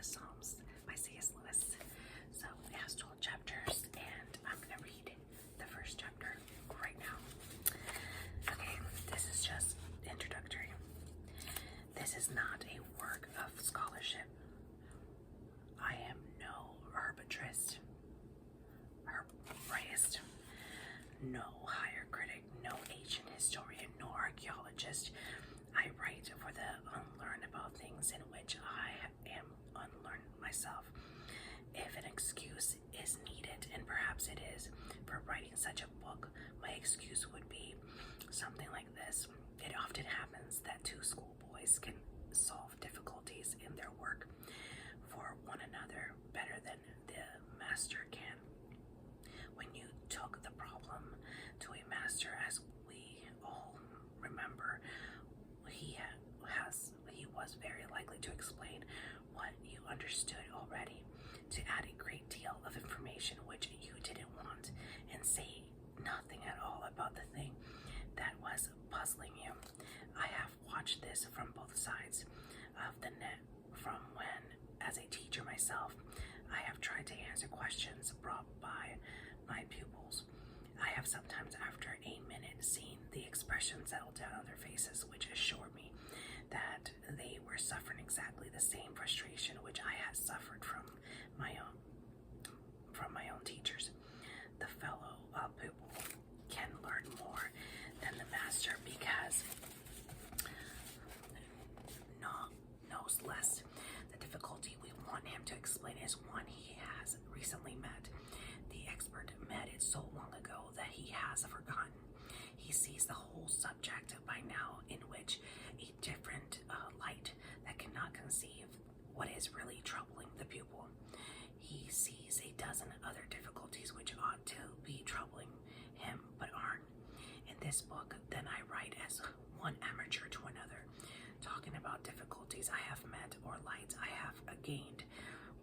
Psalms by C.S. Lewis. So it has 12 chapters, and I'm going to read the first chapter right now. Okay, this is just introductory. This is not a work of scholarship. I am no herbatrist, herborist, no higher critic, no ancient historian, no archaeologist. I write for the unlearned about things in which I am unlearned myself. If an excuse is needed, and perhaps it is, for writing such a book, my excuse would be something like this. It often happens that two schoolboys can solve difficulties in their work for one another better than the master can. When you took the problem to a master, as we all remember, he was very likely to explain what you understood already, to add a great deal of information which you didn't want, and say nothing at all about the thing that was puzzling you. I have watched this from both sides of the net, from when, as a teacher myself, I have tried to answer questions brought by my pupils. I have sometimes, after a minute, seen the expression settle down on their faces, which assured me that they were suffering exactly the same frustration which I had suffered from my own teachers. The fellow pupil can learn more than the master because knows less. The difficulty we want him to explain is one he has recently met. The expert met it so long ago that he has forgotten. He sees the whole subject by now in which a different light that cannot conceive what is really troubling the pupil. He sees a dozen other difficulties which ought to be troubling him but aren't. In this book, then, I write as one amateur to another, talking about difficulties I have met or lights I have gained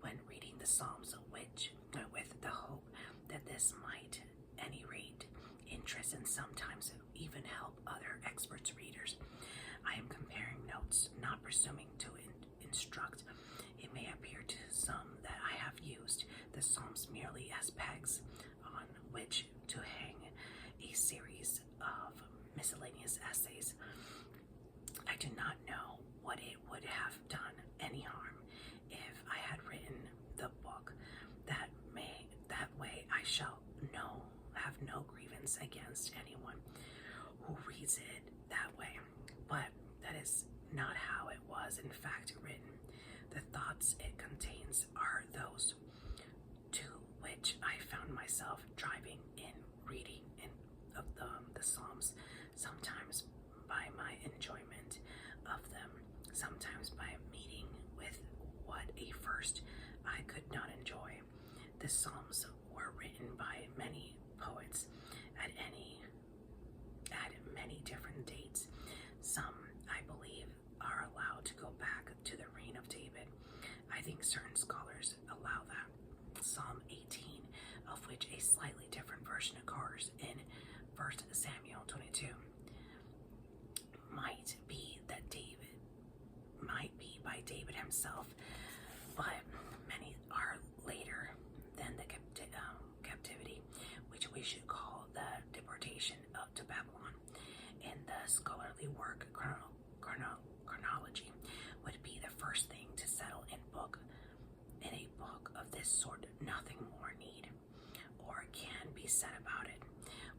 when reading the Psalms, which, with the hope that this might, at any rate, interest and sometimes even help other experts' readers. I am comparing notes, not presuming to instruct. It may appear to some that I have used the Psalms merely as pegs on which to hang a series of miscellaneous essays. I do not know what it would have done any harm if I had written the book that way. I shall have no grievance against anyone who reads it that way, but that is not how it was in fact written. The thoughts it contains are those to which I found myself driving in reading of the Psalms, sometimes by my enjoyment of them, sometimes by meeting with what at first I could not enjoy. The Psalms were written by many poets at many different dates. Some, I believe, are allowed to go back to the reign of David. I think certain scholars allow that. Psalm 18, of which a slightly different version occurs in 1 Samuel 22, might be by David himself, but many are later than the captivity, which we should call the deportation to Babylon. In the scholarly work, chronology would be the first thing to settle in a book of this sort. Nothing more need or can be said about it.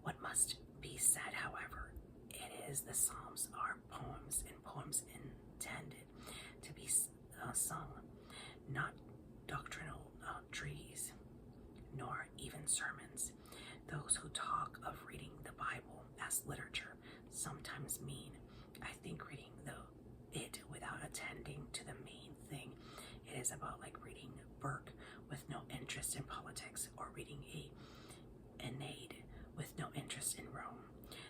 What must be said, however, it is the Psalms are poems, and poems intended to be sung, not doctrinal treatises, nor even sermons. Those who talk of reading the Bible as literature sometimes mean, I think, reading it without attending to the main thing. It is about like reading Burke with no interest in politics, or reading a Aeneid with no interest in Rome.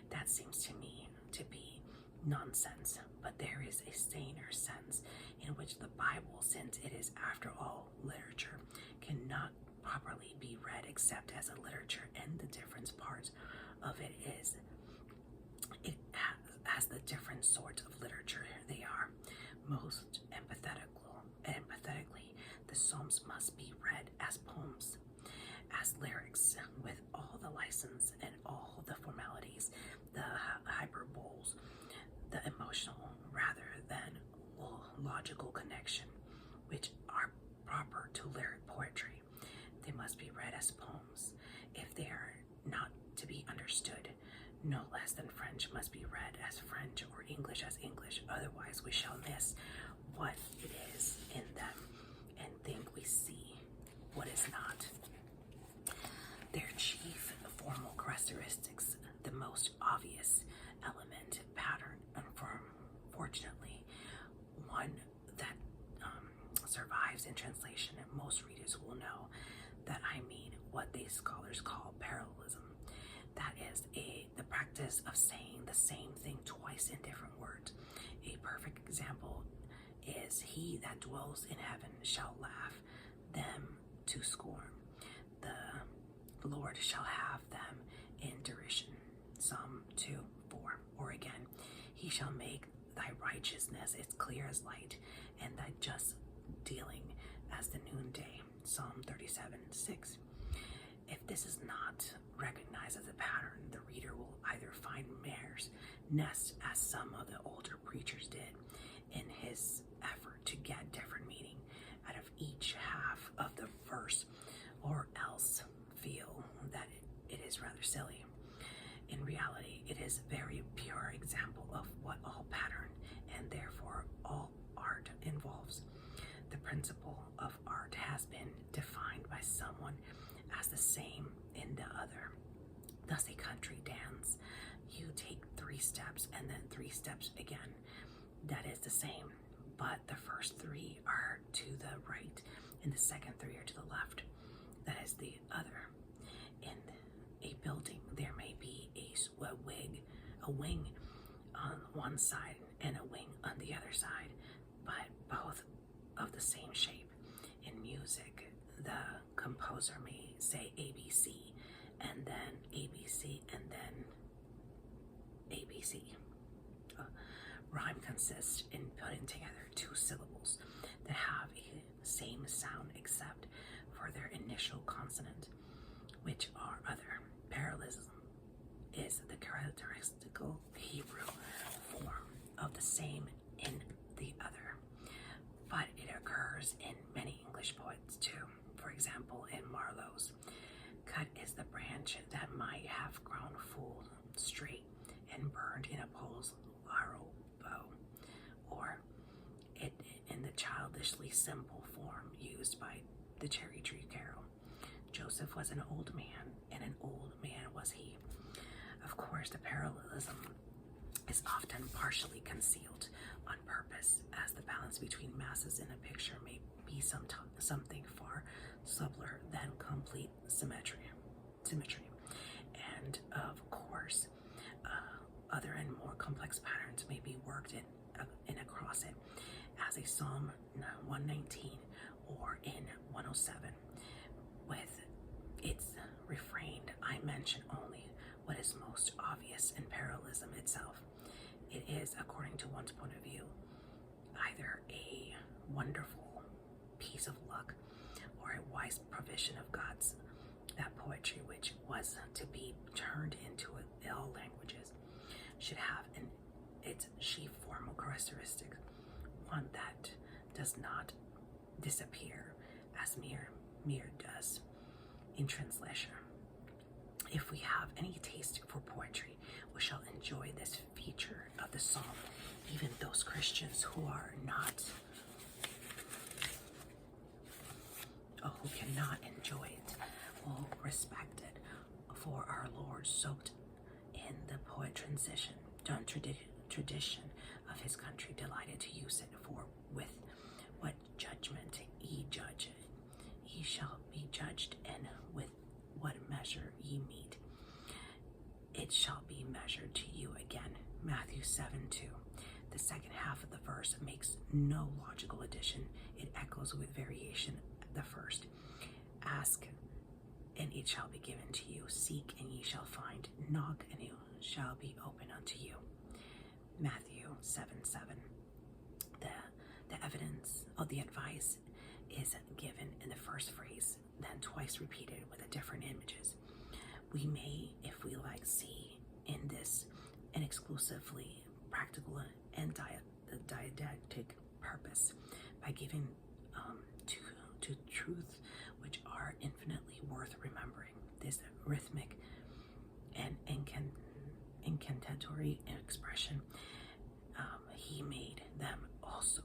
That seems to me to be nonsense, but there is a saner sense in which the Bible, since it is after all literature, cannot properly be read except as a literature, and the different parts of it is it has the different sorts of literature they are. Most empathetically, poems must be read as poems, as lyrics, with all the license and all the formalities, the hyperboles, the emotional rather than logical connection, which are proper to lyric poetry. They must be read as poems. If they are not to be understood, no less than French must be read as French or English as English. Otherwise, we shall miss what it is in them and think we see what is not. Their chief formal characteristics, the most obvious element, pattern, and fortunately, one that survives in translation, and most readers will know that I mean what these scholars call parallelism. That is the practice of saying the same thing twice in different words. A perfect example is, he that dwells in heaven shall laugh them to scorn. The Lord shall have them in derision. Psalm 2:4. Or again, he shall make thy righteousness as clear as light, and thy just dealing as the noonday. Psalm 37:6. If this is not recognized as a pattern, the reader will either find mare's nest, as some of the older preachers did, in his effort to get different meaning out of each half of the verse, or else feel that it is rather silly. In reality, it is a very pure example of what all pattern, and therefore all art, involves. The principle of art has been defined by someone as the same in the other. Thus, a country dance, you take 3 steps and then 3 steps again. That is the same, but the first 3 are to the right and the second 3 are to the left. That is the other. In a building, there may be a wing on one side and a wing on the other side, but both of the same shape. In music, the composer may say ABC and then ABC and then ABC. Rhyme consists in putting together 2 syllables that have a same sound except for their initial consonant, which are other. Parallelism is the characteristical Hebrew form of the same in the other, but it occurs in many English poets too. For example, in Marlowe's, cut is the branch that might have grown full straight and burned in a pole's laurel bow, or it in the childishly simple form used by the Cherry Tree Carol. Joseph was an old man, and an old man was he. Of course, the parallelism is often partially concealed on purpose, as the balance between masses in a picture may be something far subtler than complete symmetry. And of course, other and more complex patterns may be worked in across it, as a Psalm 119 or in 107. With its refrain, I mention only what is most obvious in parallelism itself. It is, according to one's point of view, either a wonderful piece of luck or a wise provision of God's. That poetry, which was to be turned into all languages, should have its chief formal characteristic, one that does not disappear as mere does in translation. If we have any taste for poetry, we shall enjoy this feature of the psalm. Even those Christians who are not, who cannot enjoy it, will respect it, for our Lord soaked in the poet tradition of his country, delighted to use it, for with what judgment ye judge, ye shall be judged, and with what measure ye meet, it shall be measured to you again. Matthew 7:2. The second half of the verse makes no logical addition. It echoes with variation the first. Ask, and it shall be given to you. Seek, and ye shall find. Knock, and it shall be open unto you. Matthew 7:7. The evidence of the advice is given in the first phrase, then twice repeated with different images. We may, if we like, see in this an exclusively practical and didactic purpose by giving to truths which are infinitely worth remembering. This rhythmic and incantatory expression, he made them also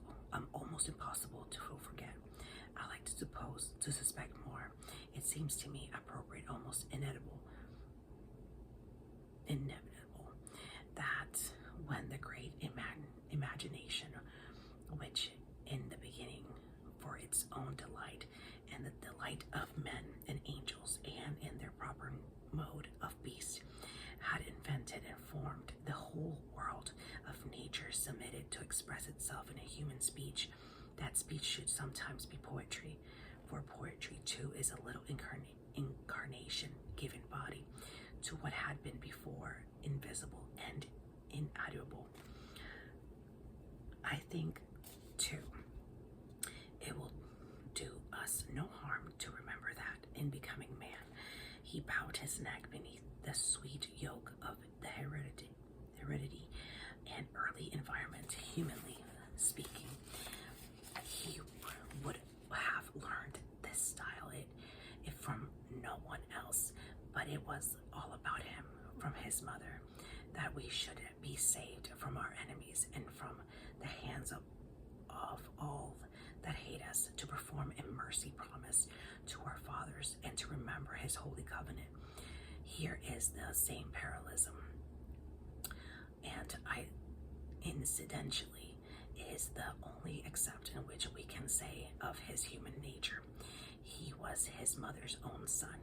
almost impossible to forget. I like to suspect more. It seems to me appropriate, almost inevitable, that when the great imagination, which in the beginning for its own delight and the delight of men and angels and in their proper mode of beasts, had invented and formed the whole world of nature, submitted to express itself in a human speech, that speech should sometimes be poetry, for poetry too is a little incarnation given body to what had been before invisible and inaudible. I think too it will do us no harm to remember that in becoming man, he bowed his neck beneath the sweet yoke of the heredity and early environment. Humanly speaking, he would have learned this style it from no one else, but it was all about him, from his mother, that we should be saved from our enemies and from the hands of all that hate us, to perform a mercy promise to our fathers and to remember his holy covenant. Here is the same parallelism, and incidentally is the only except in which we can say of his human nature. He was his mother's own son.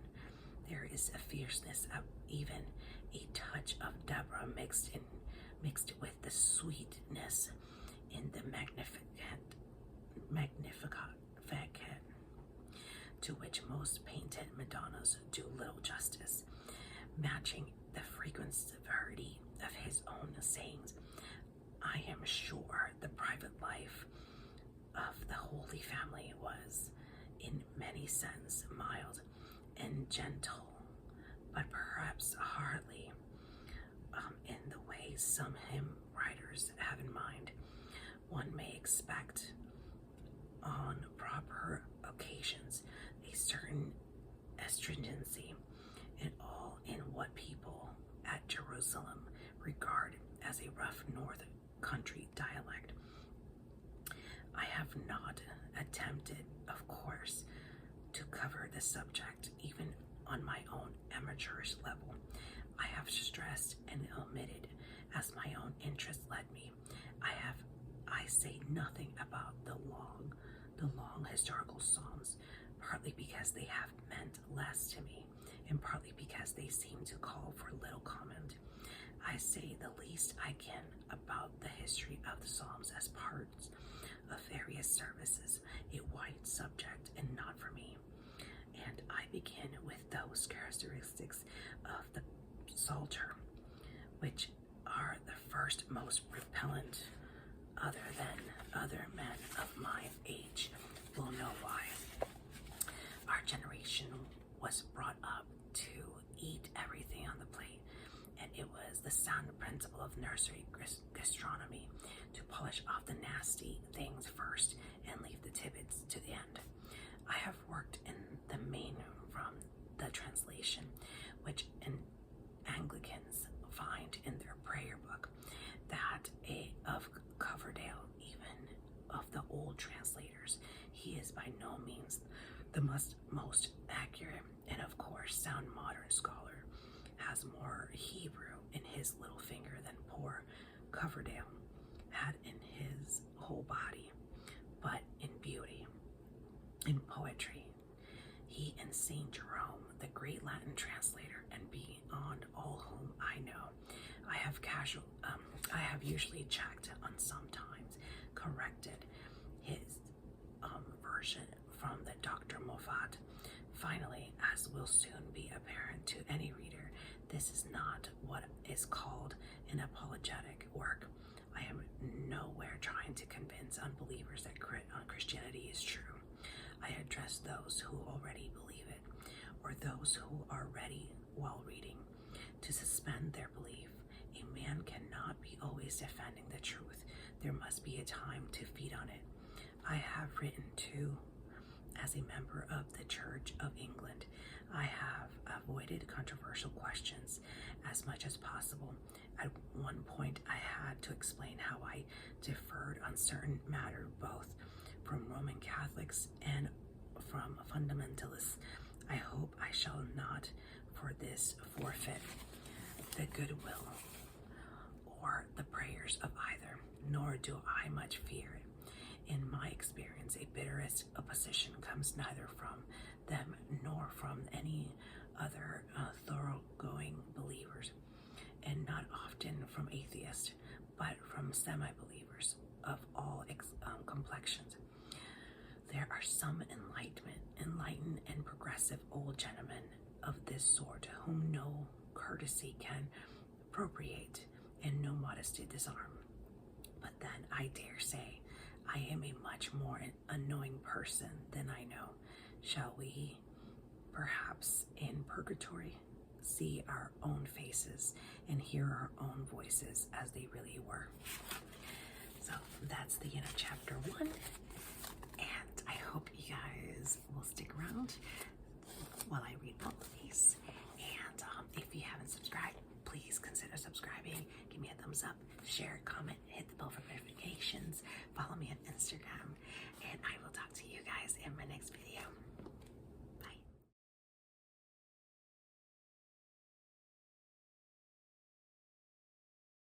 There is a fierceness of even a touch of Deborah mixed with the sweetness in the Magnificat, to which most painted Madonnas do little justice, matching the frequent severity of his own sayings. I am sure the private life of the Holy Family was, in many sense, mild and gentle, but perhaps hardly in the way some hymn writers have in mind. One may expect on proper occasions a certain astringency in all in what people at Jerusalem regard as a rough north country dialect. I have not attempted, of course, to cover the subject even on my own amateurish level. I have stressed and omitted as my own interest led me. I say nothing about the long historical psalms, partly because they have meant less to me, and partly because they seem to call for little comment. I say the least I can about the history of the psalms as parts of various services, a wide subject and not for me. And I begin with those characteristics of the Psalter, which are the first most repellent, other men of my age will know why. Our generation was brought up to eat everything on the plate, and it was the sound principle of nursery gastronomy to polish off the nasty things first and leave the tidbits to the end. I have worked in the main from the translation, which Anglicans find in their prayer book, that of Coverdale, even of the old translators. He is by no means the most accurate, and of course sound modern scholar, has more Hebrew in his little finger than poor Coverdale had in his whole body. But in beauty, in poetry, he and Saint Jerome, the great Latin translator, and beyond all whom I know, I have usually checked on, sometimes corrected his version from the Dr. Moffat. Finally, as will soon be apparent to any reader, this is not what is called an apologetic work. I am nowhere trying to convince unbelievers that Christianity is true. I address those who already believe it, or those who are ready while reading to suspend their belief. A man cannot be always defending the truth. There must be a time to feed on it. I have written to, as a member of the Church of England, I have avoided controversial questions as much as possible. At one point, I had to explain how I differed on certain matters, both from Roman Catholics and from fundamentalists. I hope I shall not for this forfeit the goodwill or the prayers of either, nor do I much fear it. In my experience, a bitterest opposition comes neither from them nor from any other thoroughgoing believers, and not often from atheists, but from semi-believers of all complexions. There are some enlightened and progressive old gentlemen of this sort whom no courtesy can appropriate and no modesty disarm. But then I dare say I am a much more annoying person than I know. Shall we, perhaps in purgatory, see our own faces and hear our own voices as they really were? So that's the end of chapter 1, and I hope you guys will stick around while I read all of these.